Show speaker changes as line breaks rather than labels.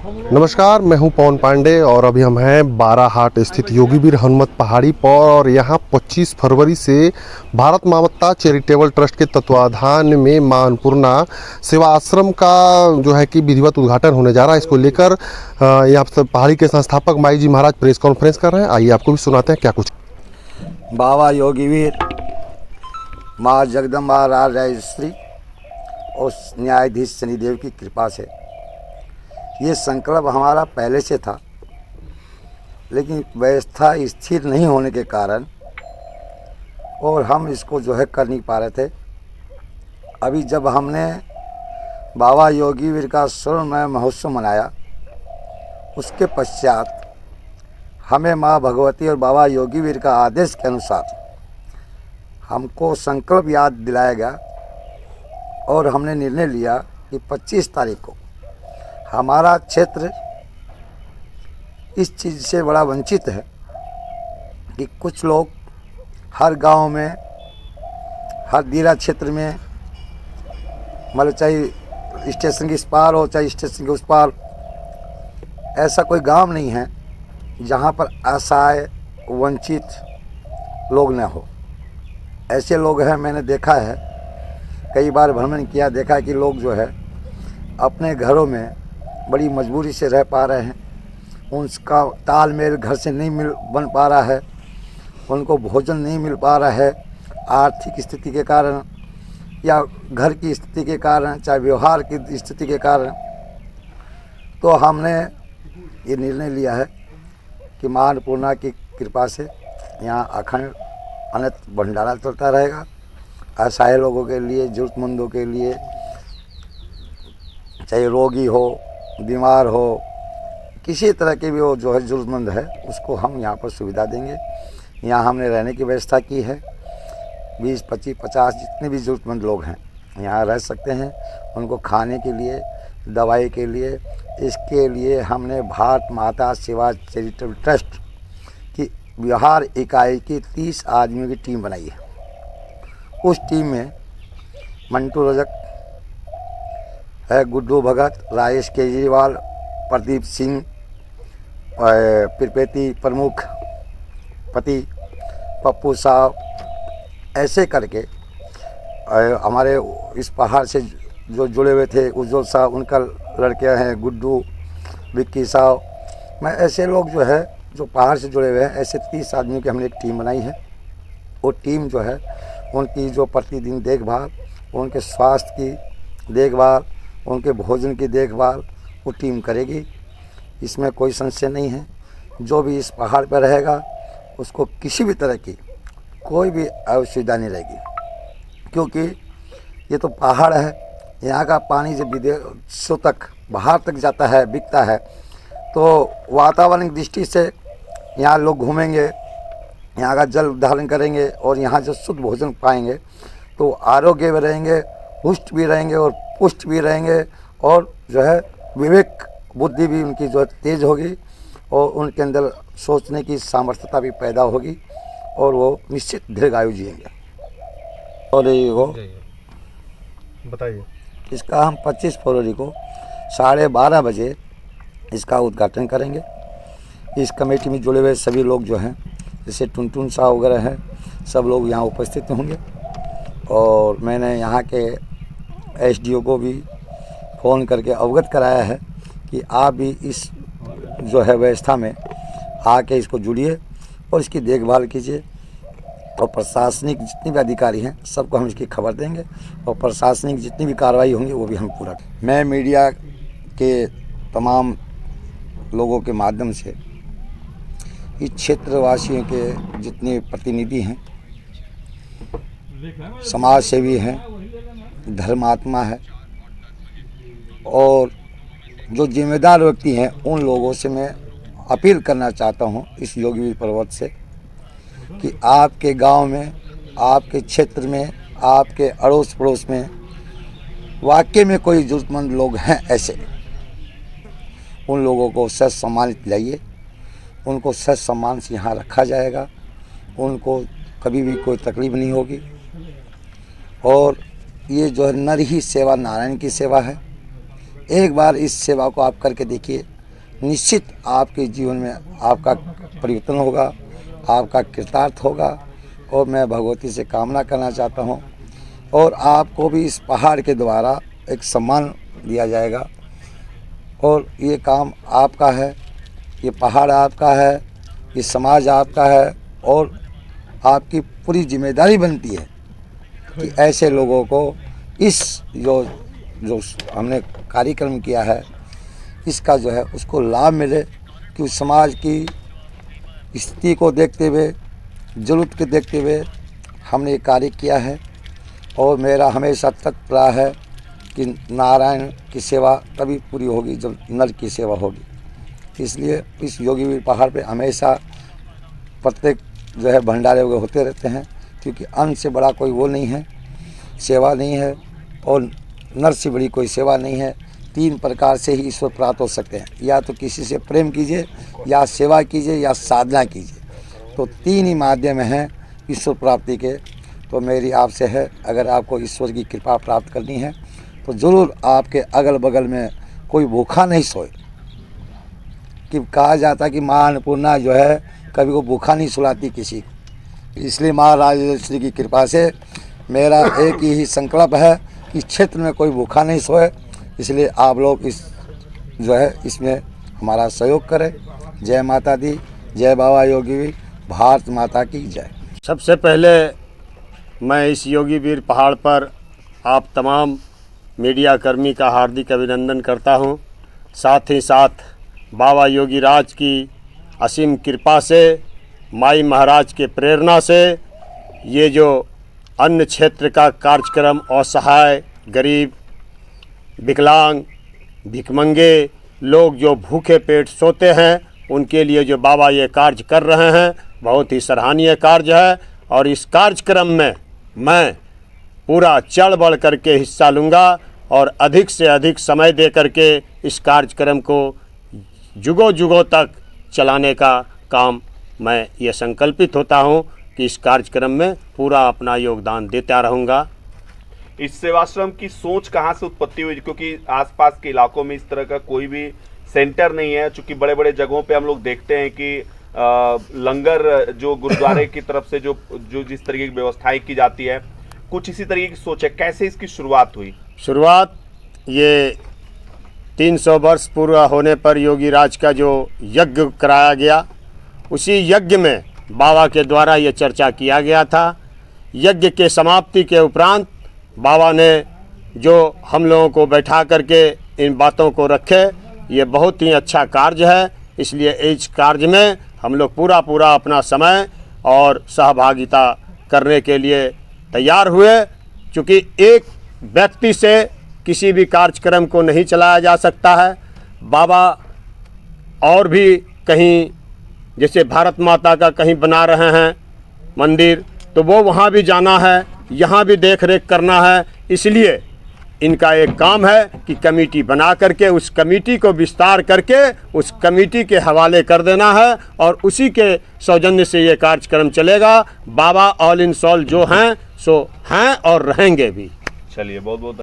नमस्कार, मैं हूं पवन पांडे और अभी हम हैं बाराहाट स्थित योगीवीर हनुमत पहाड़ी पर और यहाँ 25 फरवरी से भारत माता चैरिटेबल ट्रस्ट के तत्वाधान में मां अन्नपूर्णा सेवा आश्रम का जो है कि विधिवत उद्घाटन होने जा रहा है। इसको लेकर यहाँ पर पहाड़ी के संस्थापक माई जी महाराज प्रेस कॉन्फ्रेंस कर रहे हैं। आइए आपको भी सुनाते हैं क्या कुछ।
बाबा योगीवीर, माँ जगदम्बा राजराजेश्वरी और न्यायाधीश शनिदेव की कृपा से ये संकल्प हमारा पहले से था, लेकिन व्यवस्था स्थिर नहीं होने के कारण और हम इसको जो है कर नहीं पा रहे थे। अभी जब हमने बाबा योगीवीर का स्वर्णमय महोत्सव मनाया, उसके पश्चात हमें माँ भगवती और बाबा योगीवीर का आदेश के अनुसार हमको संकल्प याद दिलाया गया और हमने निर्णय लिया कि 25 तारीख को हमारा क्षेत्र इस चीज़ से बड़ा वंचित है कि कुछ लोग हर गांव में, हर दीरा क्षेत्र में, मतलब चाहे स्टेशन के इस पार हो चाहे स्टेशन के उस पार, ऐसा कोई गांव नहीं है जहां पर असहाय वंचित लोग न हो। ऐसे लोग हैं, मैंने देखा है, कई बार भ्रमण किया, देखा कि लोग जो है अपने घरों में बड़ी मजबूरी से रह पा रहे हैं, उनका तालमेल घर से नहीं बन पा रहा है, उनको भोजन नहीं मिल पा रहा है आर्थिक स्थिति के कारण या घर की स्थिति के कारण, चाहे व्यवहार की स्थिति के कारण। तो हमने ये निर्णय लिया है कि माँ अन्नपूर्णा की कृपा से यहाँ अखंड अनंत भंडारा चलता रहेगा। असहाय लोगों के लिए, ज़रूरतमंदों के लिए, चाहे रोगी हो, बीमार हो, किसी तरह के भी वो जो है ज़रूरतमंद है, उसको हम यहाँ पर सुविधा देंगे। यहाँ हमने रहने की व्यवस्था की है। 20, 25, 50 जितने भी ज़रूरतमंद लोग हैं यहाँ रह सकते हैं। उनको खाने के लिए, दवाई के लिए, इसके लिए हमने भारत माता सेवा चैरिटेबल ट्रस्ट की बिहार इकाई की 30 आदमियों की टीम बनाई है। उस टीम में मंटू रजक है, गुड्डू भगत, राजेश केजरीवाल, प्रदीप सिंह, त्रिपेती प्रमुख, पति पप्पू साहब, ऐसे करके हमारे इस पहाड़ से जो जुड़े हुए थे, उज्जवल साहब, उनका लड़के हैं गुड्डू, विक्की साहब, मैं ऐसे लोग जो है जो पहाड़ से जुड़े हुए हैं, ऐसे 30 आदमियों की हमने एक टीम बनाई है। वो टीम जो है उनकी जो प्रतिदिन देखभाल, उनके स्वास्थ्य की देखभाल, उनके भोजन की देखभाल वो टीम करेगी। इसमें कोई संशय नहीं है। जो भी इस पहाड़ पर रहेगा उसको किसी भी तरह की कोई भी असुविधा नहीं रहेगी, क्योंकि ये तो पहाड़ है। यहाँ का पानी जब विदेशों तक, बाहर तक जाता है, बिकता है, तो वातावरण की दृष्टि से यहाँ लोग घूमेंगे, यहाँ का जल धारण करेंगे और यहाँ जो शुद्ध भोजन पाएंगे तो आरोग्य भी रहेंगे, पुष्ट भी रहेंगे और पुष्ट भी रहेंगे, और जो है विवेक बुद्धि भी उनकी जो है तेज होगी और उनके अंदर सोचने की सामर्थ्यता भी पैदा होगी और वो निश्चित दीर्घायु जिएंगे। और ये वो
बताइए,
इसका हम 25 फरवरी को 12:30 बजे इसका उद्घाटन करेंगे। इस कमेटी में जुड़े हुए सभी लोग जो हैं, जैसे टुनटुन साहब वगैरह हैं, सब लोग यहाँ उपस्थित होंगे। और मैंने यहाँ के एसडीओ को भी फ़ोन करके अवगत कराया है कि आप भी इस जो है व्यवस्था में आके इसको जुड़िए और इसकी देखभाल कीजिए। और प्रशासनिक जितने भी अधिकारी हैं सबको हम इसकी खबर देंगे और प्रशासनिक जितनी भी कार्रवाई होंगी वो भी हम पूरा करेंगे। मैं मीडिया के तमाम लोगों के माध्यम से इस क्षेत्रवासियों के जितने प्रतिनिधि हैं, समाज सेवी हैं, धर्मात्मा है और जो जिम्मेदार व्यक्ति हैं, उन लोगों से मैं अपील करना चाहता हूं इस योगीवीर पर्वत से कि आपके गांव में, आपके क्षेत्र में, आपके अड़ोस पड़ोस में वाकई में कोई ज़रूरतमंद लोग हैं ऐसे, उन लोगों को सच सम्मानित लाइए। उनको सच सम्मान से यहाँ रखा जाएगा, उनको कभी भी कोई तकलीफ नहीं होगी। और ये जो है नर ही सेवा नारायण की सेवा है। एक बार इस सेवा को आप करके देखिए, निश्चित आपके जीवन में आपका परिवर्तन होगा, आपका कृतार्थ होगा। और मैं भगवती से कामना करना चाहता हूँ और आपको भी इस पहाड़ के द्वारा एक सम्मान दिया जाएगा। और ये काम आपका है, ये पहाड़ आपका है, ये समाज आपका है और आपकी पूरी जिम्मेदारी बनती है कि ऐसे लोगों को इस जो हमने कार्यक्रम किया है इसका जो है उसको लाभ मिले, कि उस समाज की स्थिति को देखते हुए, ज़रूरत के देखते हुए हमने ये कार्य किया है। और मेरा हमेशा तत्पर रहा है कि नारायण की सेवा तभी पूरी होगी जब नर की सेवा होगी। इसलिए इस योगीवीर पहाड़ पे हमेशा प्रत्येक जो है भंडारे होते रहते हैं, क्योंकि अन्न से बड़ा कोई वो नहीं है, सेवा नहीं है, और नर से बड़ी कोई सेवा नहीं है। 3 प्रकार से ही ईश्वर प्राप्त हो सकते हैं, या तो किसी से प्रेम कीजिए, या सेवा कीजिए, या साधना कीजिए। तो 3 ही माध्यम हैं ईश्वर प्राप्ति के। तो मेरी आपसे है, अगर आपको ईश्वर की कृपा प्राप्त करनी है तो ज़रूर आपके अगल बगल में कोई भूखा नहीं सोए। कि कहा जाता कि माँ अन्नपूर्णा जो है कभी वो भूखा नहीं सुलाती किसी को। इसलिए माँ राजराजेश्वरी की कृपा से मेरा एक ही संकल्प है कि क्षेत्र में कोई भूखा नहीं सोए। इसलिए आप लोग इस जो है इसमें हमारा सहयोग करें। जय माता दी, जय बाबा योगीवीर, भारत माता की जय।
सबसे पहले मैं इस योगीवीर पहाड़ पर आप तमाम मीडिया कर्मी का हार्दिक अभिनंदन करता हूं। साथ ही साथ बाबा योगीराज की असीम कृपा से, माई महाराज के प्रेरणा से ये जो अन्न क्षेत्र का कार्यक्रम असहाय, गरीब, विकलांग, भिखमंगे लोग जो भूखे पेट सोते हैं उनके लिए जो बाबा ये कार्य कर रहे हैं, बहुत ही सराहनीय कार्य है। और इस कार्यक्रम में मैं पूरा चढ़ बढ़ करके हिस्सा लूँगा और अधिक से अधिक समय दे करके इस कार्यक्रम को जुगों जुगों तक चलाने का काम मैं ये संकल्पित होता हूँ कि इस कार्यक्रम में पूरा अपना योगदान देता रहूँगा।
इस सेवाश्रम की सोच कहाँ से उत्पत्ति हुई? क्योंकि आसपास के इलाकों में इस तरह का कोई भी सेंटर नहीं है। चूँकि बड़े बड़े जगहों पे हम लोग देखते हैं कि लंगर जो गुरुद्वारे की तरफ से जो जिस तरीके की व्यवस्थाएं की जाती है, कुछ इसी तरीके की सोच है। कैसे इसकी शुरुआत हुई?
शुरुआत ये 300 वर्ष पूर्व होने पर योगीराज का जो यज्ञ कराया गया, उसी यज्ञ में बाबा के द्वारा ये चर्चा किया गया था। यज्ञ के समाप्ति के उपरांत बाबा ने जो हम लोगों को बैठा करके इन बातों को रखे, ये बहुत ही अच्छा कार्य है। इसलिए इस कार्य में हम लोग पूरा अपना समय और सहभागिता करने के लिए तैयार हुए। क्योंकि एक व्यक्ति से किसी भी कार्यक्रम को नहीं चलाया जा सकता है। बाबा और भी कहीं, जैसे भारत माता का कहीं बना रहे हैं मंदिर, तो वो वहाँ भी जाना है, यहाँ भी देख रेख करना है। इसलिए इनका एक काम है कि कमेटी बना करके उस कमेटी को विस्तार करके उस कमेटी के हवाले कर देना है और उसी के सौजन्य से ये कार्यक्रम चलेगा। बाबा ऑल इन सॉल जो हैं सो हैं और रहेंगे भी।
चलिए, बहुत बहुत